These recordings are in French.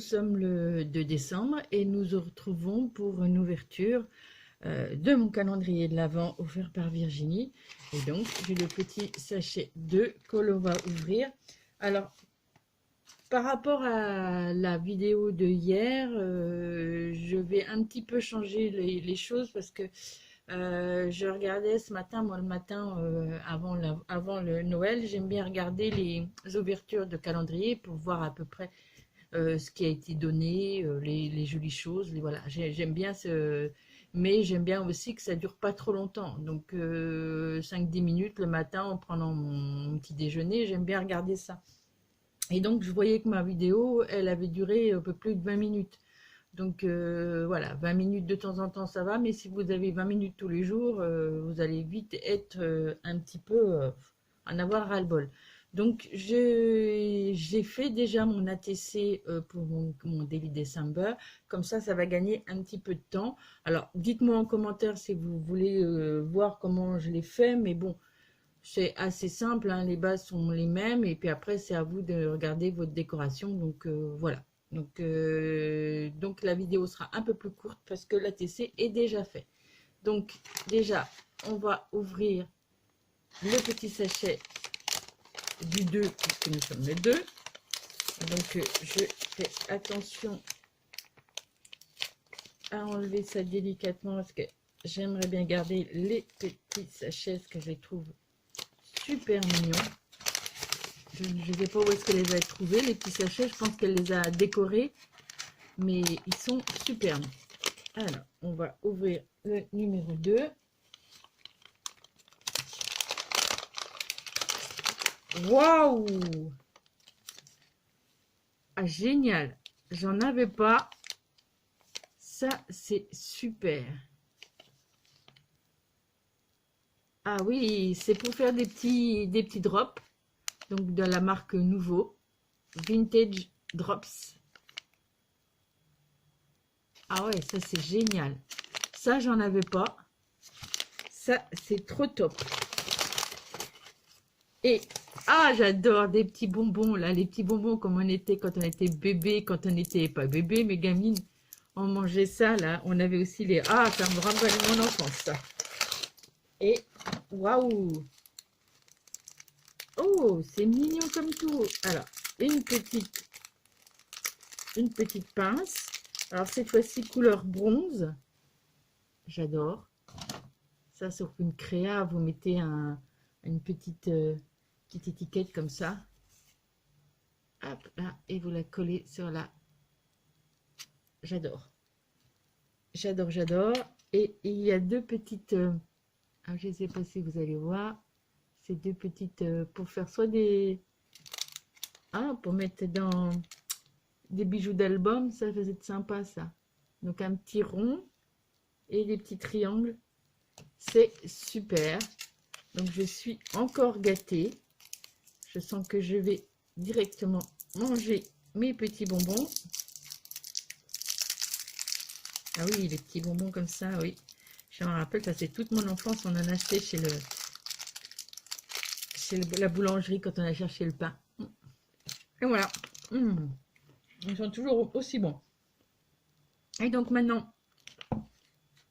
sommes le 2 décembre et nous nous retrouvons pour une ouverture de mon calendrier de l'Avent offert par Virginie. Et donc, j'ai le petit sachet que l'on va ouvrir. Alors, par rapport à la vidéo de hier, je vais un petit peu changer les choses parce que je regardais ce matin, moi le matin avant le Noël, j'aime bien regarder les ouvertures de calendrier pour voir à peu près ce qui a été donné, les jolies choses, voilà, j'aime bien mais j'aime bien aussi que ça dure pas trop longtemps, donc 5-10 minutes le matin en prenant mon petit déjeuner, j'aime bien regarder ça. Et donc je voyais que ma vidéo, elle avait duré un peu plus de 20 minutes. Donc voilà, 20 minutes de temps en temps ça va, mais si vous avez 20 minutes tous les jours, vous allez vite être un petit peu en avoir ras-le-bol. Donc j'ai fait déjà mon ATC pour mon Daily December, comme ça va gagner un petit peu de temps. Alors dites-moi en commentaire si vous voulez voir comment je l'ai fait, mais bon, c'est assez simple, hein, les bases sont les mêmes, et puis après c'est à vous de regarder votre décoration, donc voilà. Donc la vidéo sera un peu plus courte parce que l'ATC est déjà fait. Donc déjà, on va ouvrir le petit sachet du 2, puisque nous sommes le 2. Donc je fais attention à enlever ça délicatement parce que j'aimerais bien garder les petits sachets, parce que je les trouve super mignons. Je ne sais pas où est-ce qu'elle les a trouvés, les petits sachets. Je pense qu'elle les a décorés, mais ils sont superbes. Alors, on va ouvrir le numéro 2. Waouh! Ah, génial! J'en avais pas. Ça, c'est super. Ah oui, c'est pour faire des petits drops. Donc, de la marque Nouveau. Vintage Drops. Ah ouais, ça, c'est génial. Ça, j'en avais pas. Ça, c'est trop top. Et, ah, j'adore des petits bonbons, là. Les petits bonbons comme on était quand on était bébé, quand on n'était pas bébé, mais gamine. On mangeait ça, là. On avait aussi les... Ah, ça me rappelle mon enfance, ça. Et, waouh! Oh, c'est mignon comme tout. Alors, une petite pince. Alors, cette fois-ci, couleur bronze. J'adore. Ça, sur une créa, vous mettez une petite étiquette comme ça. Hop, là, et vous la collez sur la... J'adore. J'adore, j'adore. Et il y a deux petites... je ne sais pas si vous allez voir. Ces deux petites... pour faire soit des... Ah, pour mettre dans des bijoux d'album. Ça va être sympa, ça. Donc, un petit rond et des petits triangles. C'est super. Donc, je suis encore gâtée. Je sens que je vais directement manger mes petits bonbons. Ah oui, les petits bonbons comme ça, oui. Je me rappelle, ça c'est toute mon enfance, on en a acheté chez la boulangerie quand on a cherché le pain. Et voilà. Ils sont toujours aussi bons. Et donc maintenant,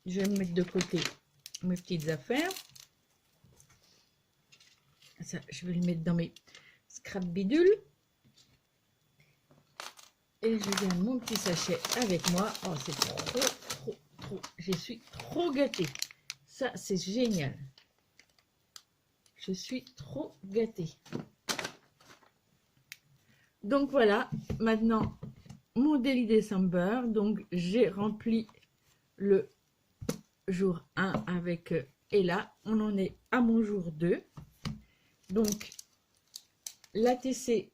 je vais me mettre de côté mes petites affaires. Ça, je vais le mettre dans mes scrap bidules. Et je viens mon petit sachet avec moi. Oh, c'est trop. Je suis trop gâtée. Ça, c'est génial. Je suis trop gâtée. Donc voilà, maintenant, mon Daily December. Donc, j'ai rempli le jour 1 avec Ella. On en est à mon jour 2. Donc, l'ATC...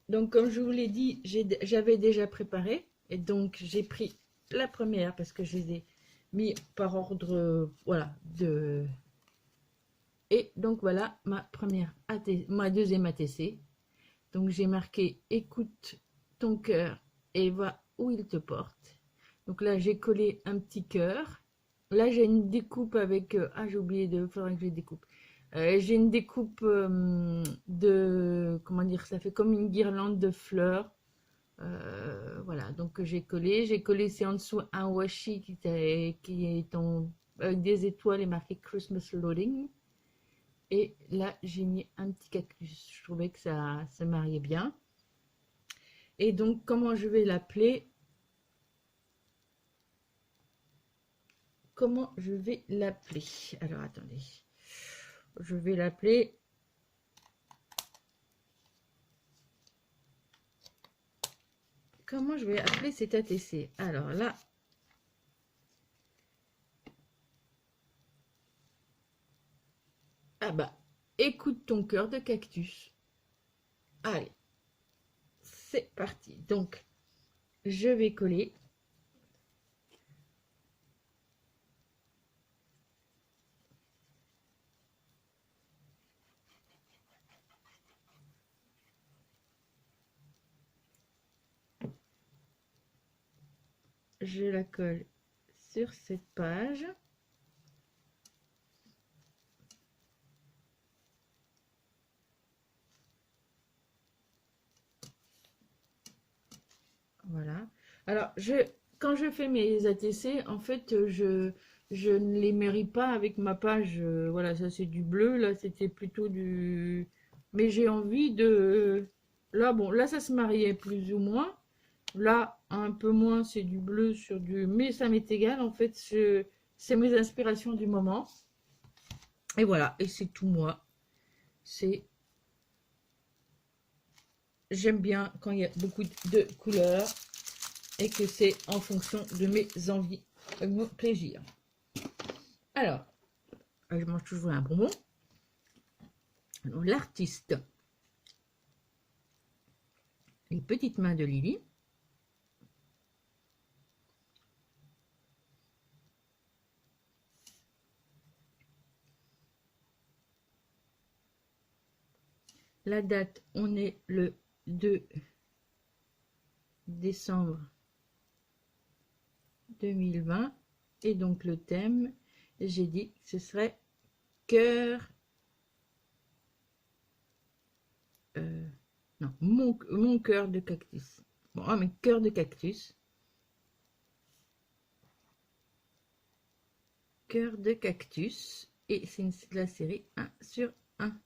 Donc, comme je vous l'ai dit, j'avais déjà préparé. Et donc, j'ai pris la première parce que je les ai mis par ordre, voilà, Et donc, voilà ma deuxième ATC. Donc, j'ai marqué « Écoute ton cœur et va où il te porte ». Donc là, j'ai collé un petit cœur. Là, j'ai une découpe avec... j'ai oublié de... faudrait que je découpe. J'ai une découpe de, comment dire, ça fait comme une guirlande de fleurs. Voilà, donc j'ai collé. J'ai collé, c'est en dessous un washi qui est avec des étoiles et marqué Christmas Loading. Et là, j'ai mis un petit cactus. Je trouvais que ça se mariait bien. Et donc, comment je vais l'appeler? Comment je vais l'appeler? Alors, attendez. Je vais l'appeler... Comment je vais appeler cet ATC? Alors là... Ah bah, écoute ton cœur de cactus. Allez, c'est parti. Donc, je vais coller. Je la colle sur cette page. Voilà. Alors, quand je fais mes ATC, en fait, je ne les mérite pas avec ma page. Voilà, ça c'est du bleu. Là, c'était plutôt du... Mais j'ai envie de... Là, bon, là, ça se mariait plus ou moins. Là, un peu moins, c'est du bleu sur du... Mais ça m'est égal, en fait. C'est mes inspirations du moment. Et voilà, et c'est tout moi. C'est... J'aime bien quand il y a beaucoup de couleurs et que c'est en fonction de mes envies, de mon plaisir. Alors, je mange toujours un bonbon. L'artiste, les petites mains de Lily. La date, on est le 2 décembre 2020. Et donc le thème, j'ai dit que ce serait cœur... non, mon cœur de cactus. Bon, ah, mais cœur de cactus. Cœur de cactus. Et c'est la série 1 sur 1.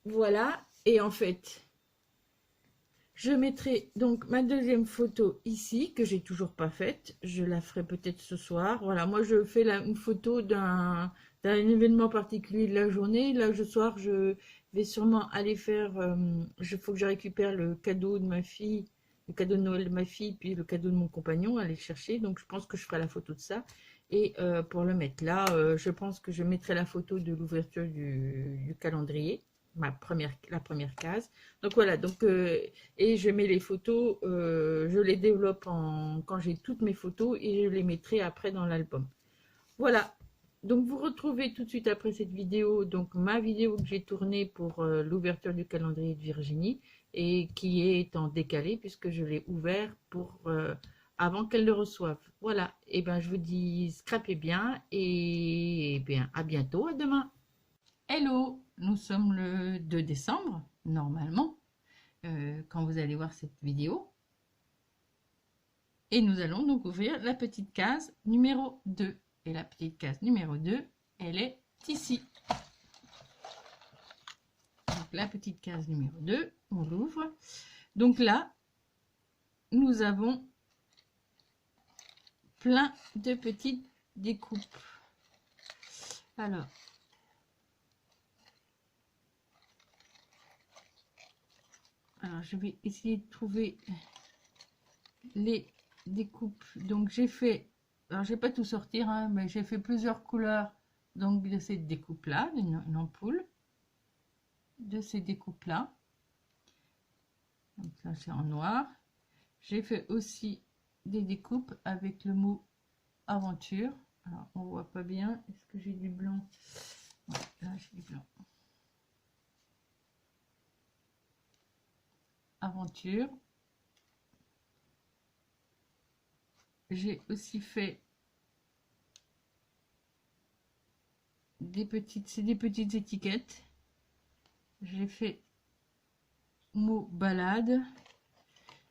Voilà. Et en fait, je mettrai donc ma deuxième photo ici, que j'ai toujours pas faite. Je la ferai peut-être ce soir. Voilà, moi je fais une photo d'un événement particulier de la journée. Là, ce soir, je vais sûrement aller faire... il faut que je récupère le cadeau de ma fille, le cadeau de Noël de ma fille, puis le cadeau de mon compagnon, aller le chercher. Donc, je pense que je ferai la photo de ça. Et pour le mettre là, je pense que je mettrai la photo de l'ouverture du calendrier, la première case. Donc voilà, donc, et je mets les photos, je les développe quand j'ai toutes mes photos et je les mettrai après dans l'album. Voilà, donc vous retrouvez tout de suite après cette vidéo, donc ma vidéo que j'ai tournée pour l'ouverture du calendrier de Virginie et qui est en décalé puisque je l'ai ouvert pour avant qu'elle le reçoive. Voilà, et ben je vous dis scrapez bien et bien à bientôt, à demain. Hello, nous sommes le 2 décembre, normalement, quand vous allez voir cette vidéo. Et nous allons donc ouvrir la petite case numéro 2. Et la petite case numéro 2, elle est ici. Donc la petite case numéro 2, on l'ouvre. Donc là, nous avons plein de petites découpes. Alors, je vais essayer de trouver les découpes. Donc j'ai fait, alors je vais pas tout sortir, hein, mais j'ai fait plusieurs couleurs donc de cette découpe là, une ampoule de ces découpes là. Donc là c'est en noir. J'ai fait aussi des découpes avec le mot aventure. Alors on voit pas bien, est-ce que j'ai du blanc? Ouais, là j'ai du blanc. Aventure. J'ai aussi fait c'est des petites étiquettes. J'ai fait mot balade.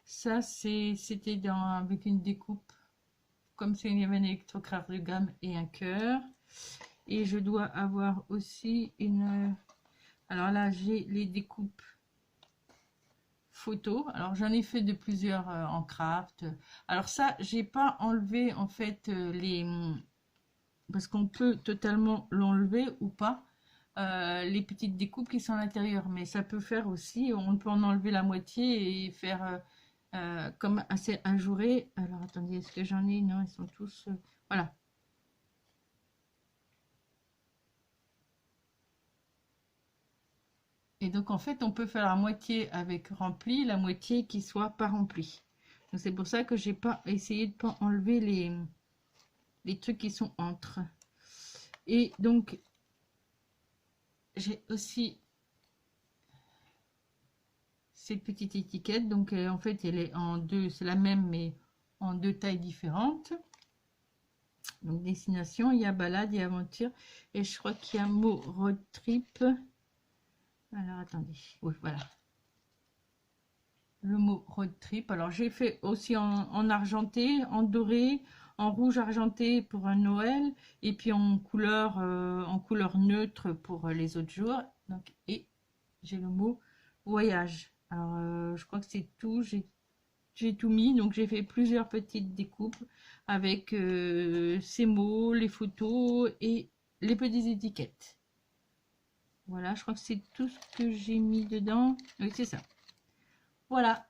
Ça, c'était avec une découpe, comme s'il y avait un électrocardiogramme et un cœur. Et je dois avoir aussi une... Alors là, j'ai les découpes photos. Alors, j'en ai fait de plusieurs en craft. Alors ça, j'ai pas enlevé, en fait, parce qu'on peut totalement l'enlever ou pas. Les petites découpes qui sont à l'intérieur. Mais ça peut faire aussi, on peut en enlever la moitié et faire... comme assez ajouré. Alors attendez, est-ce que j'en ai? Non, ils sont tous voilà. Et donc en fait on peut faire la moitié avec rempli, la moitié qui soit pas remplie. Donc c'est pour ça que j'ai pas essayé de pas enlever les trucs qui sont entre. Et donc j'ai aussi cette petite étiquette. Donc en fait elle est en deux, c'est la même mais en deux tailles différentes. Donc destination, il y a balade, il y a aventure, et je crois qu'il y a un mot road trip. Alors attendez, oui voilà, le mot road trip. Alors j'ai fait aussi en argenté, en doré, en rouge argenté pour un Noël, et puis en couleur neutre pour les autres jours. Donc, et j'ai le mot voyage. Alors je crois que c'est tout, j'ai tout mis, donc j'ai fait plusieurs petites découpes avec ces mots, les photos et les petites étiquettes. Voilà, je crois que c'est tout ce que j'ai mis dedans. Oui, c'est ça. Voilà.